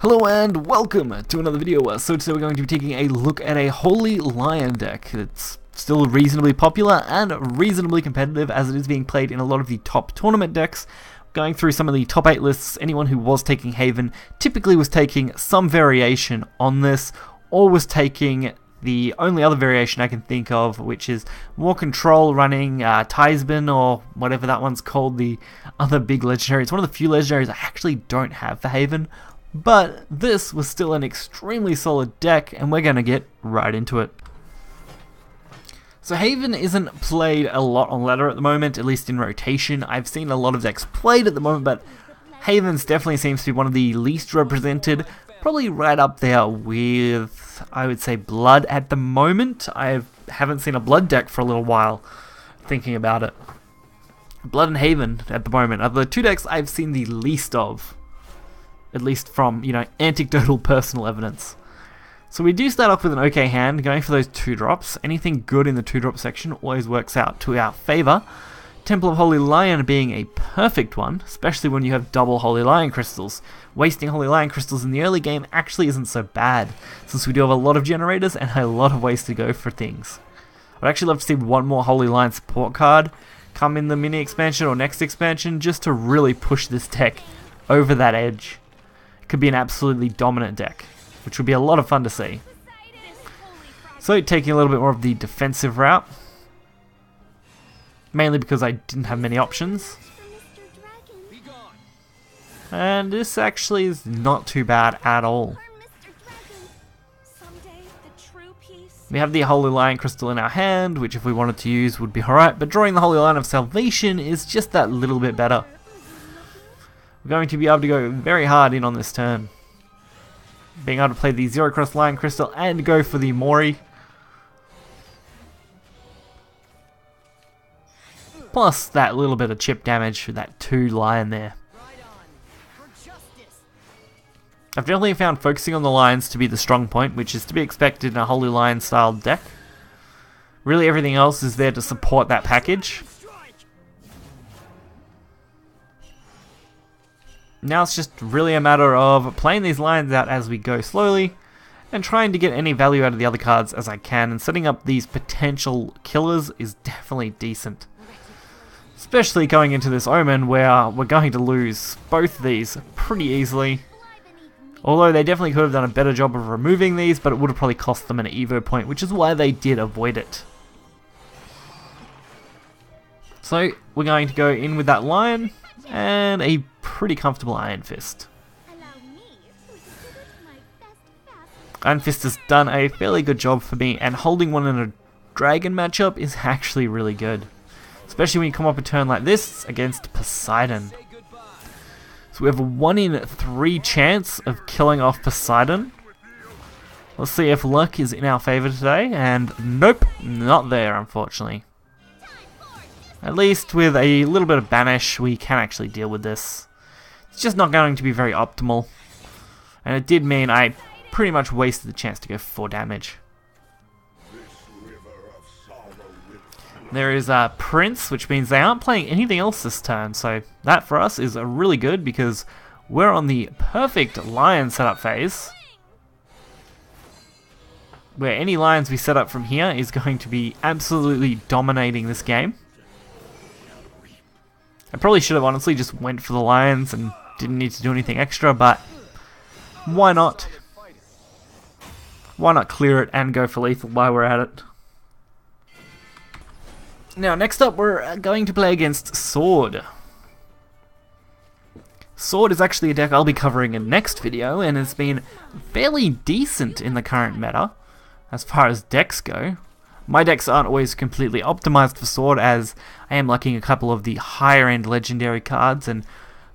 Hello and welcome to another video. So today we're going to be taking a look at a Holy Lion deck. It's still reasonably popular and reasonably competitive as it is being played in a lot of the top tournament decks. Going through some of the top 8 lists, anyone who was taking Haven typically was taking some variation on this, or was taking the only other variation I can think of, which is more control running Tisben, or whatever that one's called, the other big legendary. It's one of the few legendaries I actually don't have for Haven. But this was still an extremely solid deck, and we're going to get right into it. So Haven isn't played a lot on ladder at the moment, at least in rotation. I've seen a lot of decks played at the moment, but Haven's definitely seems to be one of the least represented. Probably right up there with, I would say, Blood at the moment. I haven't seen a Blood deck for a little while, thinking about it. Blood and Haven at the moment are the two decks I've seen the least of. At least from, anecdotal personal evidence. So we do start off with an okay hand, going for those 2-drops. Anything good in the 2-drop section always works out to our favour. Temple of Holy Lion being a perfect one, especially when you have double Holy Lion crystals. Wasting Holy Lion crystals in the early game actually isn't so bad, since we do have a lot of generators and a lot of ways to go for things. I'd actually love to see one more Holy Lion support card come in the mini expansion or next expansion, just to really push this deck over that edge. Could be an absolutely dominant deck, which would be a lot of fun to see. So taking a little bit more of the defensive route, mainly because I didn't have many options. And this actually is not too bad at all. We have the Holy Lion Crystal in our hand, which if we wanted to use would be alright, but drawing the Holy Lion of Salvation is just that little bit better. We're going to be able to go very hard in on this turn. Being able to play the 0-cross Lion Crystal and go for the Mori. Plus that little bit of chip damage for that 2 Lion there. I've definitely found focusing on the Lions to be the strong point, which is to be expected in a Holy Lion style deck. Really everything else is there to support that package. Now it's just really a matter of playing these lines out as we go slowly, and trying to get any value out of the other cards as I can, and setting up these potential killers is definitely decent. Especially going into this Omen where we're going to lose both of these pretty easily. Although they definitely could have done a better job of removing these, but it would have probably cost them an Evo point, which is why they did avoid it. So we're going to go in with that Lion, and a pretty comfortable Iron Fist. Iron Fist has done a fairly good job for me, and holding one in a dragon matchup is actually really good. Especially when you come up a turn like this against Poseidon. So we have a 1 in 3 chance of killing off Poseidon. Let's see if luck is in our favour today, and nope, not there unfortunately. At least with a little bit of banish, we can actually deal with this. It's just not going to be very optimal. And it did mean I pretty much wasted the chance to go for 4 damage. There is a Prince, which means they aren't playing anything else this turn. So that for us is really good, because we're on the perfect Lion setup phase. Where any Lions we set up from here is going to be absolutely dominating this game. I probably should have honestly just went for the Lions and didn't need to do anything extra, but why not? Why not clear it and go for lethal while we're at it? Now next up we're going to play against Sword. Sword is actually a deck I'll be covering in next video, and it's been fairly decent in the current meta as far as decks go. My decks aren't always completely optimized for Sword, as I am lacking a couple of the higher end legendary cards and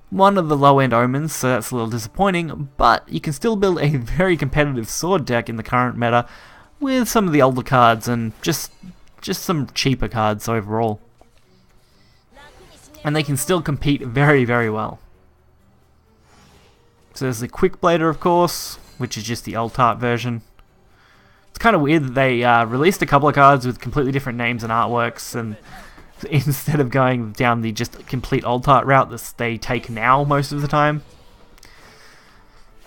one of the low end omens, so that's a little disappointing, but you can still build a very competitive Sword deck in the current meta with some of the older cards and just some cheaper cards overall. And they can still compete very, very well. So there's the Quick Blader, of course, which is just the alt art version. It's kind of weird that they released a couple of cards with completely different names and artworks, and instead of going down the just complete alt art route that they take now most of the time.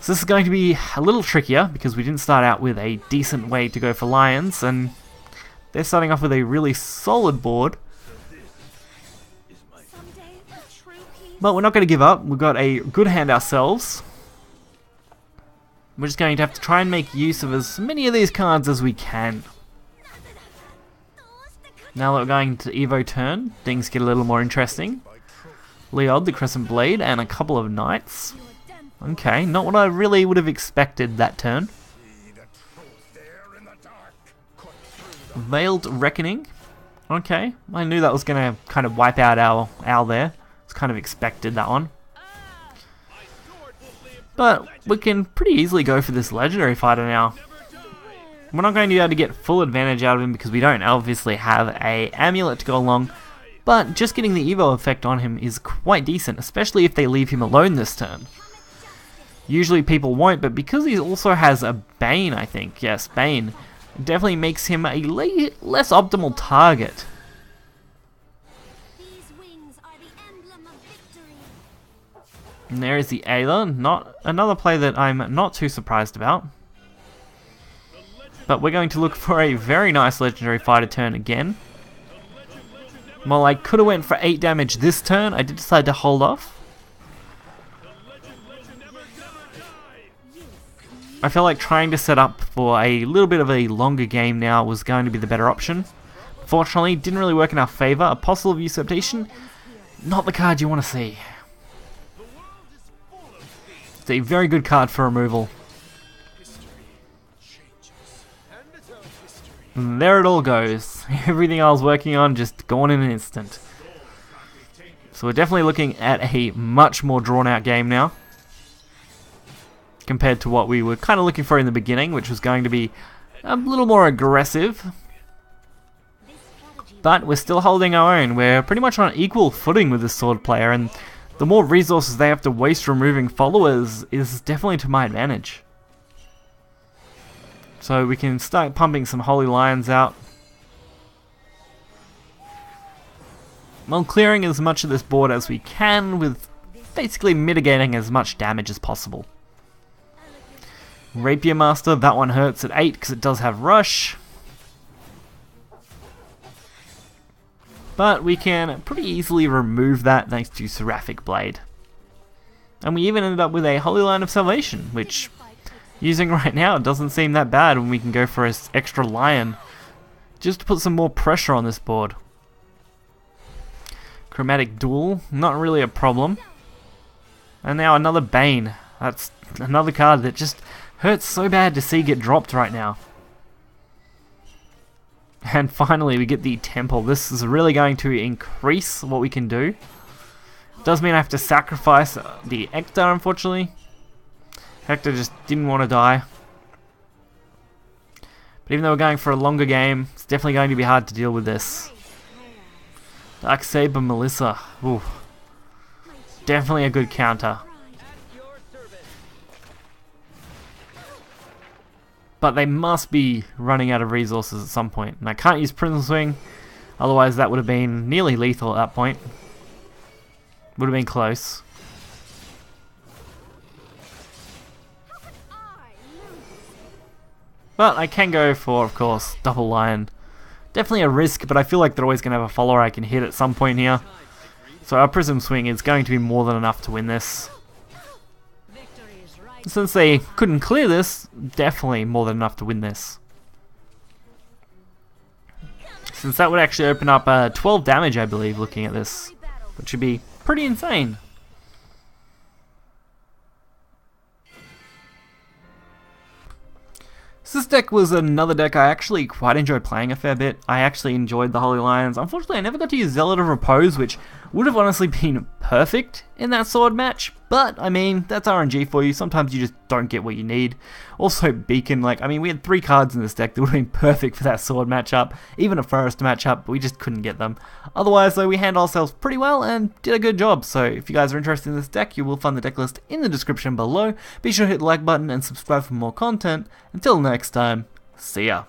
So this is going to be a little trickier because we didn't start out with a decent way to go for lions, and they're starting off with a really solid board. But we're not going to give up. We've got a good hand ourselves. We're just going to have to try and make use of as many of these cards as we can. Now that we're going to Evo turn, things get a little more interesting. Leod, the Prism Blade, and a couple of knights. Okay, not what I really would have expected that turn. Veiled Reckoning. Okay, I knew that was going to kind of wipe out our owl there. It's kind of expected, that one. But we can pretty easily go for this legendary fighter now. We're not going to be able to get full advantage out of him because we don't obviously have a amulet to go along. But just getting the Evo effect on him is quite decent, especially if they leave him alone this turn. Usually people won't, but because he also has a Bane, I think, yes, Bane, it definitely makes him a less optimal target. And there is the Ayla, not another play that I'm not too surprised about. But we're going to look for a very nice legendary fighter turn again. While I could have went for 8 damage this turn, I did decide to hold off. I felt like trying to set up for a little bit of a longer game now was going to be the better option. Fortunately, didn't really work in our favour. Apostle of Usurpation, not the card you want to see. It's a very good card for removal. And there it all goes. Everything I was working on just gone in an instant. So we're definitely looking at a much more drawn out game now, compared to what we were kind of looking for in the beginning, which was going to be a little more aggressive. But we're still holding our own. We're pretty much on equal footing with this sword player, and the more resources they have to waste removing followers is definitely to my advantage. So we can start pumping some Holy Lions out. While clearing as much of this board as we can, with basically mitigating as much damage as possible. Rapier Master, that one hurts at 8 because it does have Rush. But we can pretty easily remove that thanks to Seraphic Blade. And we even ended up with a Holy Line of Salvation, which, using right now, it doesn't seem that bad when we can go for an extra Lion, just to put some more pressure on this board. Chromatic Duel, not really a problem. And now another Bane. That's another card that just hurts so bad to see get dropped right now. And finally we get the Temple. This is really going to increase what we can do. Does mean I have to sacrifice the Ektar, unfortunately. Hector just didn't want to die. But even though we're going for a longer game, it's definitely going to be hard to deal with this. Darksaber Melissa. Ooh. Definitely a good counter. But they must be running out of resources at some point. And I can't use Prism Swing, otherwise that would have been nearly lethal at that point. Would have been close. But I can go for, of course, double Lion. Definitely a risk, but I feel like they're always going to have a follower I can hit at some point here. So our Prism Swing is going to be more than enough to win this. Since they couldn't clear this, definitely more than enough to win this. Since that would actually open up 12 damage, I believe, looking at this. Which would be pretty insane. So this deck was another deck I actually quite enjoyed playing a fair bit. I actually enjoyed the Holy Lions. Unfortunately, I never got to use Zealot of Repose, which would have honestly been perfect in that sword match. But, I mean, that's RNG for you. Sometimes you just don't get what you need. Also, Beacon, we had 3 cards in this deck that would have been perfect for that sword matchup. Even a forest matchup, but we just couldn't get them. Otherwise, though, we handled ourselves pretty well and did a good job. So, if you guys are interested in this deck, you will find the deck list in the description below. Be sure to hit the like button and subscribe for more content. Until next time, see ya.